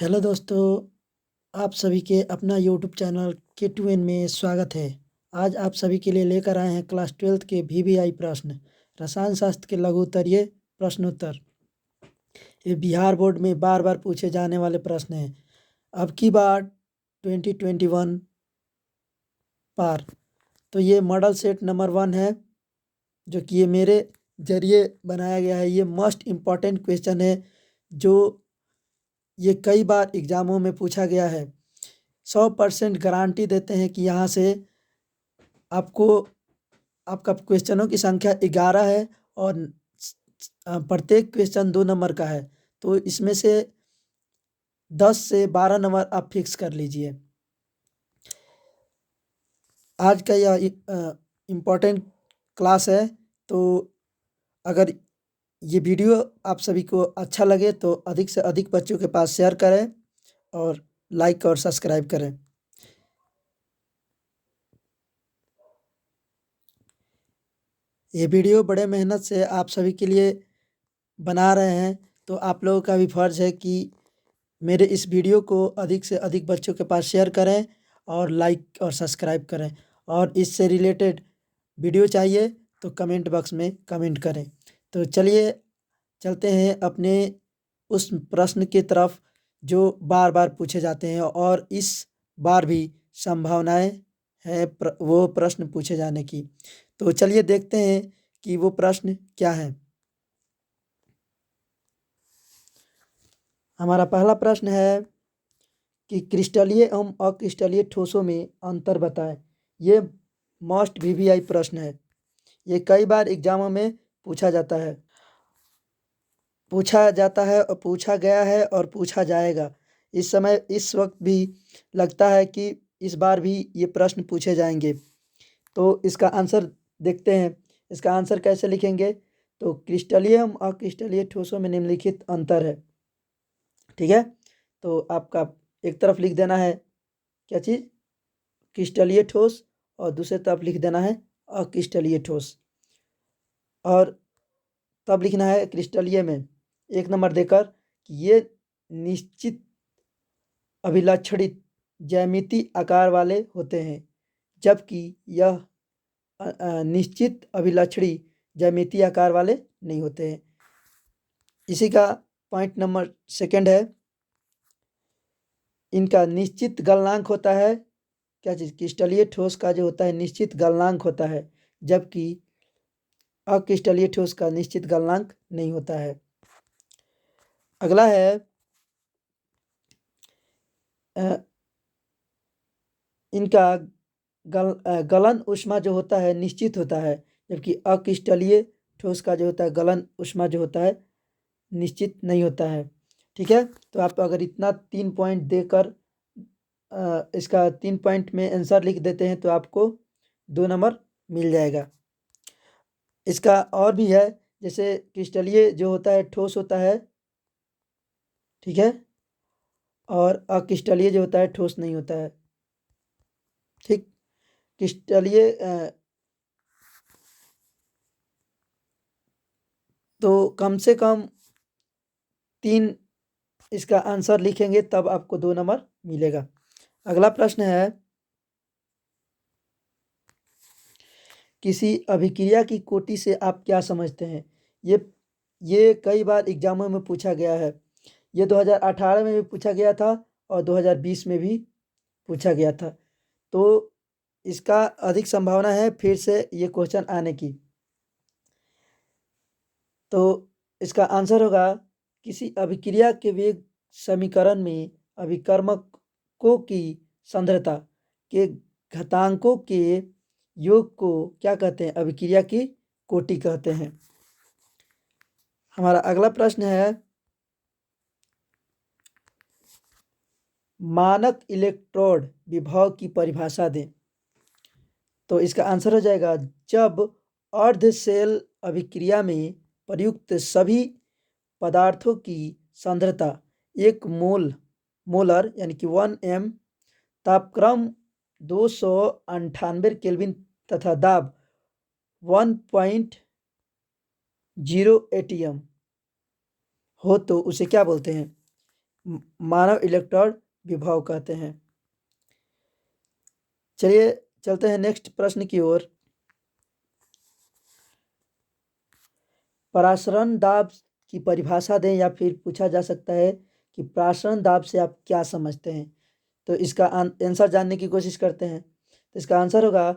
Hello दोस्तों, आप सभी के अपना यूट्यूब चैनल K2N में स्वागत है। आज आप सभी के लिए लेकर आए हैं क्लास 12th के VBI प्रश्न, रसायन शास्त्र के लघु उत्तरीय प्रश्नोत्तर। ये बिहार बोर्ड में बार बार पूछे जाने वाले प्रश्न हैं। अब की बार 2021 पार। तो ये मॉडल सेट नंबर 1 है, जो कि ये मेरे जरिए बनाया गया है। ये मोस्ट इम्पॉर्टेंट क्वेश्चन है, जो ये कई बार एग्ज़ामों में पूछा गया है। 100% गारंटी देते हैं कि यहाँ से आपको आपका क्वेश्चनों की संख्या 11 है और प्रत्येक क्वेश्चन 2 नंबर का है। तो इसमें से 10 से 12 नंबर आप फिक्स कर लीजिए। आज का यह इम्पोर्टेंट क्लास है। तो अगर ये वीडियो आप सभी को अच्छा लगे तो अधिक से अधिक बच्चों के पास शेयर करें और लाइक और सब्सक्राइब करें। ये वीडियो बड़े मेहनत से आप सभी के लिए बना रहे हैं, तो आप लोगों का भी फ़र्ज़ है कि मेरे इस वीडियो को अधिक से अधिक बच्चों के पास शेयर करें और लाइक और सब्सक्राइब करें। और इससे रिलेटेड वीडियो चाहिए तो कमेंट बॉक्स में कमेंट करें। तो चलिए चलते हैं अपने उस प्रश्न की तरफ जो बार बार पूछे जाते हैं और इस बार भी संभावनाएं हैं वो प्रश्न पूछे जाने की। तो चलिए देखते हैं कि वो प्रश्न क्या है। हमारा पहला प्रश्न है कि क्रिस्टलीय एवं अक्रिस्टलीय ठोसों में अंतर बताएं। ये मोस्ट VBI प्रश्न है। ये कई बार एग्जामों में पूछा जाता है और पूछा गया है और पूछा जाएगा। इस वक्त भी लगता है कि इस बार भी ये प्रश्न पूछे जाएंगे। तो इसका आंसर देखते हैं। इसका आंसर कैसे लिखेंगे? तो क्रिस्टलीय एवं अक्रिस्टलीय ठोसों में निम्नलिखित अंतर है। ठीक है, तो आपका एक तरफ लिख देना है क्या चीज़? क्रिस्टलीय ठोस, और दूसरे तरफ लिख देना है अक्रिस्टलीय ठोस। और तब लिखना है क्रिस्टलीय में 1 नंबर देकर कि ये निश्चित अभिलक्षणित ज्यामिति आकार वाले होते हैं, जबकि यह निश्चित अभिलक्षणी ज्यामिति आकार वाले नहीं होते हैं। इसी का पॉइंट नंबर 2 है, इनका निश्चित गलनांक होता है। क्या चीज़? क्रिस्टलीय ठोस का जो होता है निश्चित गलनांक होता है, जबकि अक्रिस्टलीय ठोस का निश्चित गलनांक नहीं होता है। अगला है इनका गलन ऊष्मा जो होता है निश्चित होता है, जबकि अक्रिस्टलीय ठोस का जो होता है गलन ऊष्मा जो होता है निश्चित नहीं होता है। ठीक है, तो आप अगर इतना 3 पॉइंट देकर इसका 3 पॉइंट में आंसर लिख देते हैं तो आपको 2 नंबर मिल जाएगा। इसका और भी है, जैसे क्रिस्टलीय जो होता है ठोस होता है, ठीक है, और अक्रिस्टलीय जो होता है ठोस नहीं होता है। ठीक, क्रिस्टलीय तो कम से कम 3 इसका आंसर लिखेंगे तब आपको 2 नंबर मिलेगा। अगला प्रश्न है, किसी अभिक्रिया की कोटि से आप क्या समझते हैं? ये कई बार एग्जामों में पूछा गया है। ये 2018 में भी पूछा गया था और 2020 में भी पूछा गया था। तो इसका अधिक संभावना है फिर से ये क्वेश्चन आने की। तो इसका आंसर होगा, किसी अभिक्रिया के वेग समीकरण में अभिकर्मकों की सांद्रता के घातांकों के योग को क्या कहते हैं? अभिक्रिया की कोटि कहते हैं। हमारा अगला प्रश्न है, मानक इलेक्ट्रोड विभव की परिभाषा दें। तो इसका आंसर हो जाएगा, जब अर्ध शेल अभिक्रिया में प्रयुक्त सभी पदार्थों की सांद्रता 1 मोलर यानी कि 1 m तापक्रम 298 केल्विन तथा दाब 1.0 atm हो तो उसे क्या बोलते हैं? मानव इलेक्ट्रॉन विभव कहते हैं। चलिए चलते हैं नेक्स्ट प्रश्न की ओर। प्रासरण दाब की परिभाषा दें, या फिर पूछा जा सकता है कि प्रासरण दाब से आप क्या समझते हैं। तो इसका आंसर जानने की कोशिश करते हैं। तो इसका आंसर होगा,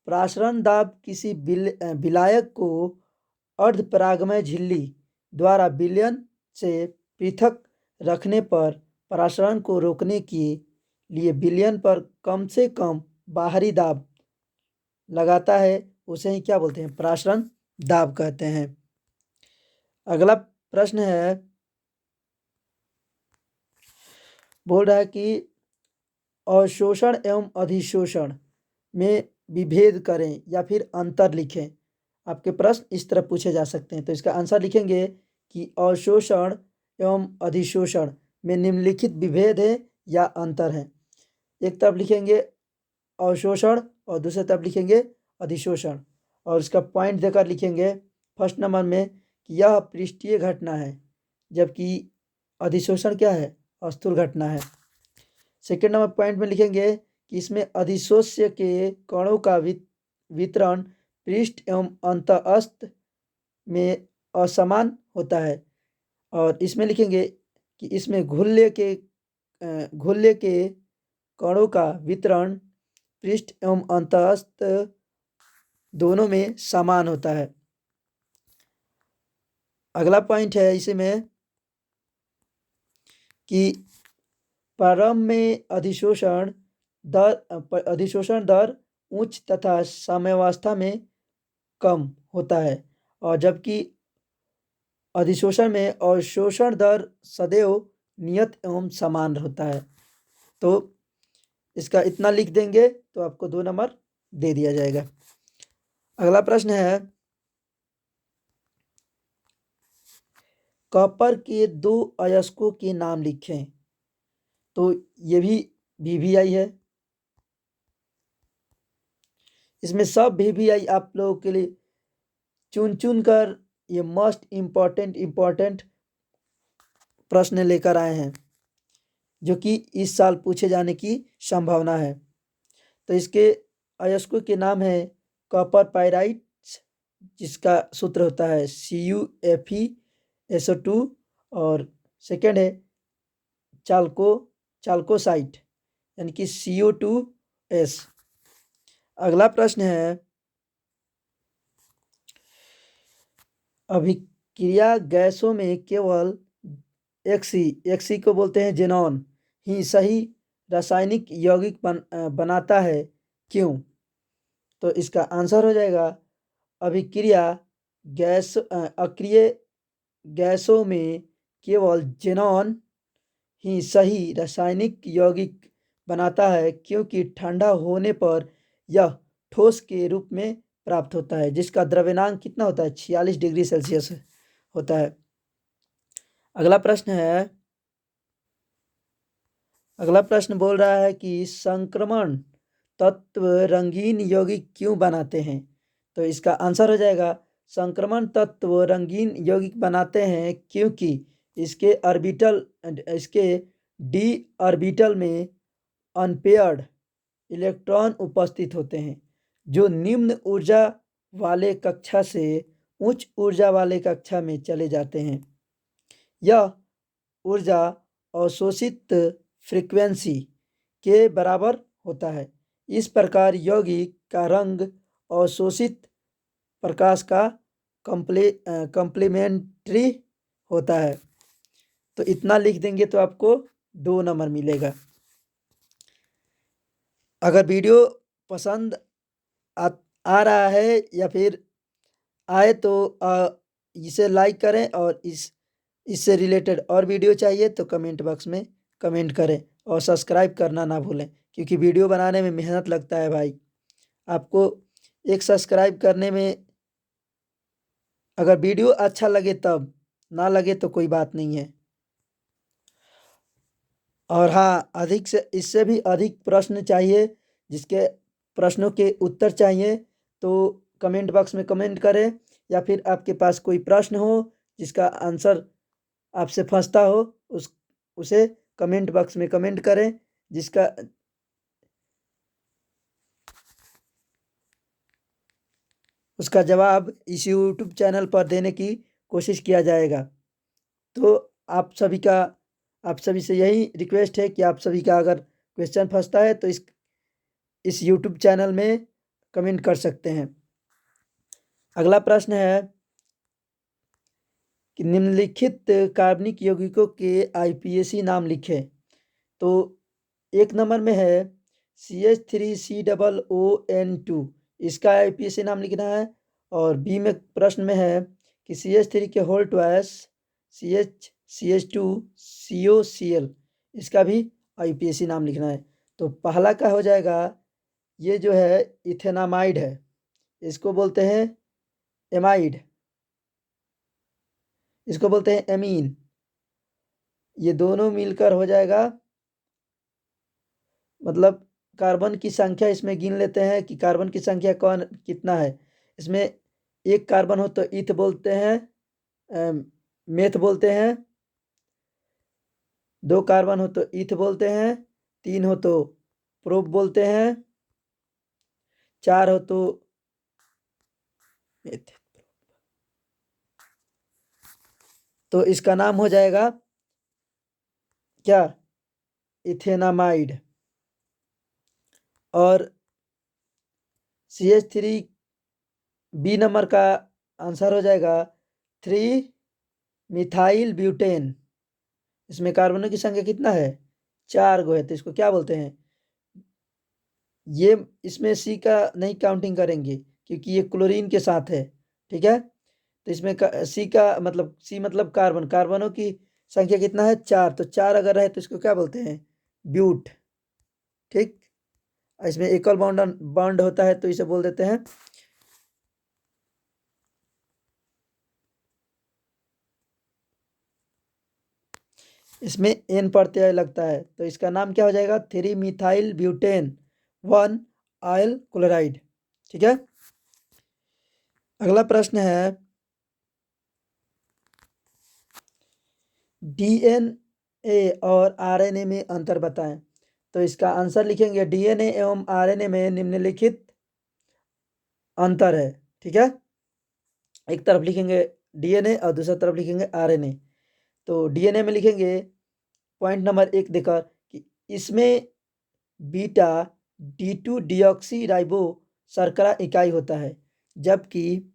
प्रासरण दाब किसी विलायक को अर्धपरागमय झिल्ली द्वारा विलयन से पृथक रखने पर प्रासरण को रोकने के लिए विलयन पर कम से कम बाहरी दाब लगाता है, उसे ही क्या बोलते हैं, प्रासरण दाब कहते हैं। अगला प्रश्न है, बोल रहा है कि अवशोषण एवं अधिशोषण में विभेद करें या फिर अंतर लिखें। आपके प्रश्न इस तरह पूछे जा सकते हैं। तो इसका आंसर लिखेंगे कि अवशोषण एवं अधिशोषण में निम्नलिखित विभेद है या अंतर है। एक तरफ लिखेंगे अवशोषण और दूसरी तरफ लिखेंगे अधिशोषण, और इसका पॉइंट देकर लिखेंगे फर्स्ट नंबर में कि यह पृष्ठीय घटना है, जबकि अधिशोषण क्या है, स्थूल घटना है। सेकेंड नंबर पॉइंट में लिखेंगे कि इसमें अधिशोष्य के कणों का वितरण पृष्ठ एवं अंतःस्थ में असमान होता है, और इसमें लिखेंगे कि इसमें घुल्ले के कणों का वितरण पृष्ठ एवं अंतःस्थ दोनों में समान होता है। अगला पॉइंट है इसमें कि प्रारंभ में अधिशोषण दर उच्च तथा साम्यावस्था में कम होता है, और जबकि अधिशोषण में अवशोषण दर सदैव नियत एवं समान होता है। तो इसका इतना लिख देंगे तो आपको 2 नंबर दे दिया जाएगा। अगला प्रश्न है, कॉपर के 2 अयस्कों के नाम लिखें। तो ये भी VVI है। इसमें सब VVI आप लोगों के लिए चुन कर ये मोस्ट इम्पोर्टेंट प्रश्न लेकर आए हैं, जो कि इस साल पूछे जाने की संभावना है। तो इसके अयस्कों के नाम है कॉपर पाइराइट, जिसका सूत्र होता है CuFeSO2, और सेकेंड है चाल्कोसाइट यानी कि CO2S। अगला प्रश्न है, अभिक्रिया गैसों में केवल एक्सी को बोलते हैं जेनॉन ही सही रासायनिक यौगिक बनाता है, क्यों। तो इसका आंसर हो जाएगा, अक्रिय गैसों में केवल जेनॉन ही सही रासायनिक यौगिक बनाता है, क्योंकि ठंडा होने पर यह ठोस के रूप में प्राप्त होता है, जिसका द्रव्यमान कितना होता है, 46 डिग्री सेल्सियस होता है। अगला प्रश्न बोल रहा है कि संक्रमण तत्व रंगीन यौगिक क्यों बनाते हैं। तो इसका आंसर हो जाएगा, संक्रमण तत्व रंगीन यौगिक बनाते हैं क्योंकि इसके डी ऑर्बिटल में अनपेयर्ड इलेक्ट्रॉन उपस्थित होते हैं, जो निम्न ऊर्जा वाले कक्षा से उच्च ऊर्जा वाले कक्षा में चले जाते हैं। यह ऊर्जा अवशोषित फ्रीक्वेंसी के बराबर होता है। इस प्रकार यौगिक का रंग अवशोषित प्रकाश का कंप्लीमेंट्री होता है। तो इतना लिख देंगे तो आपको 2 नंबर मिलेगा। अगर वीडियो पसंद आ रहा है या फिर आए तो इसे लाइक करें, और इससे रिलेटेड और वीडियो चाहिए तो कमेंट बॉक्स में कमेंट करें, और सब्सक्राइब करना ना भूलें, क्योंकि वीडियो बनाने में मेहनत लगता है भाई। आपको एक सब्सक्राइब करने में, अगर वीडियो अच्छा लगे तब, ना लगे तो कोई बात नहीं है। और हाँ, अधिक से इससे भी अधिक प्रश्न चाहिए, जिसके प्रश्नों के उत्तर चाहिए तो कमेंट बॉक्स में कमेंट करें, या फिर आपके पास कोई प्रश्न हो जिसका आंसर आपसे फंसता हो उसे कमेंट बॉक्स में कमेंट करें, जिसका उसका जवाब इस यूट्यूब चैनल पर देने की कोशिश किया जाएगा। तो आप सभी से यही रिक्वेस्ट है कि आप सभी का अगर क्वेश्चन फंसता है तो इस यूट्यूब चैनल में कमेंट कर सकते हैं। अगला प्रश्न है कि निम्नलिखित कार्बनिक यौगिकों के आईपीएसी नाम लिखें। तो 1 नंबर में है CH3COO2, इसका आईपीएसी नाम लिखना है। और बी में प्रश्न में है कि CH3 के होल ट्वाइस CH2COCl, इसका भी आईपीएसी नाम लिखना है। तो पहला का हो जाएगा, ये जो है इथेनामाइड है, इसको बोलते हैं एमाइड, इसको बोलते हैं एमीन। ये दोनों मिलकर हो जाएगा, मतलब कार्बन की संख्या इसमें गिन लेते हैं कि कार्बन की संख्या कौन कितना है। इसमें एक कार्बन हो तो इथ बोलते हैं, मेथ बोलते हैं। 2 कार्बन हो तो इथ बोलते हैं। 3 हो तो प्रोप बोलते हैं। 4 हो तो मेथ। तो इसका नाम हो जाएगा क्या, इथेनामाइड। और CH3 बी नंबर का आंसर हो जाएगा 3 मिथाइल ब्यूटेन। इसमें कार्बनों की संख्या कितना है, 4 गो है, तो इसको क्या बोलते हैं, ये इसमें सी का नहीं काउंटिंग करेंगे क्योंकि ये क्लोरीन के साथ है। ठीक है, तो इसमें सी का मतलब, सी मतलब कार्बन, कार्बनों की संख्या कितना है, 4, तो 4 अगर रहे तो इसको क्या बोलते हैं, ब्यूट। ठीक, इसमें एकल बॉन्ड होता है तो इसे बोल देते हैं, इसमें एन प्रत्यय लगता है, तो इसका नाम क्या हो जाएगा, 3 मिथाइल ब्यूटेन 1 ऑयल क्लोराइड। ठीक है, अगला प्रश्न है डीएनए और आरएनए में अंतर बताएं। तो इसका आंसर लिखेंगे, डीएनए एवं आरएनए में निम्नलिखित अंतर है। ठीक है, एक तरफ लिखेंगे डीएनए और दूसरा तरफ लिखेंगे आरएनए। तो डीएनए में लिखेंगे पॉइंट नंबर 1 देकर कि इसमें बीटा D2 डिऑक्सी राइबो शर्करा इकाई होता है, जबकि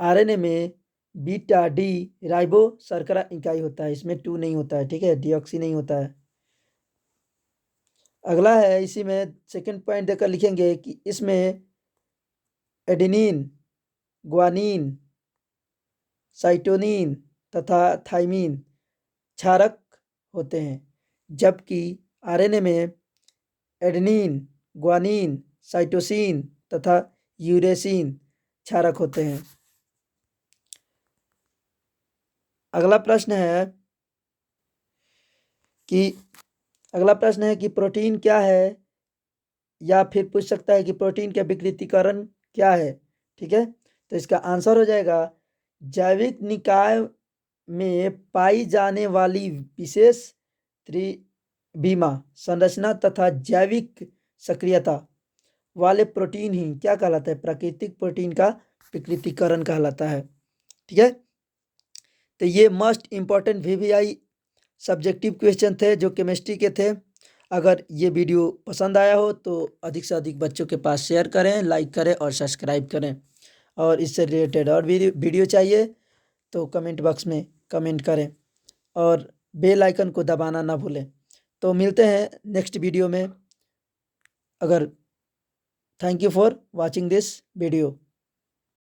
आरएनए में बीटा डी राइबो शर्करा इकाई होता है, इसमें 2 नहीं होता है। ठीक है, डिऑक्सी नहीं होता है। अगला है, इसी में सेकंड पॉइंट देकर लिखेंगे कि इसमें एडेनिन, ग्वानिन, साइटोनिन तथा थाइमिन क्षारक होते हैं, जबकि आरएनए में एडेनिन, ग्वानिन, साइटोसिन तथा यूरेसिन क्षारक होते हैं। अगला प्रश्न है कि प्रोटीन क्या है, या फिर पूछ सकता है कि प्रोटीन का विकृतीकरण क्या है। ठीक है, तो इसका आंसर हो जाएगा, जैविक निकाय में पाई जाने वाली विशेष त्रिविमा संरचना तथा जैविक सक्रियता वाले प्रोटीन ही क्या कहलाता है, प्राकृतिक प्रोटीन का विकृतीकरण कहलाता है। ठीक है, तो ये most important VVI subjective question थे जो केमिस्ट्री के थे। अगर ये वीडियो पसंद आया हो तो अधिक से अधिक बच्चों के पास शेयर करें, लाइक करें और सब्सक्राइब करें। और इससे रिलेटेड और वीडियो चाहिए तो कमेंट बॉक्स में कमेंट करें और बेल आइकन को दबाना ना भूलें। तो मिलते हैं नेक्स्ट वीडियो में। अगर thank you for watching this video.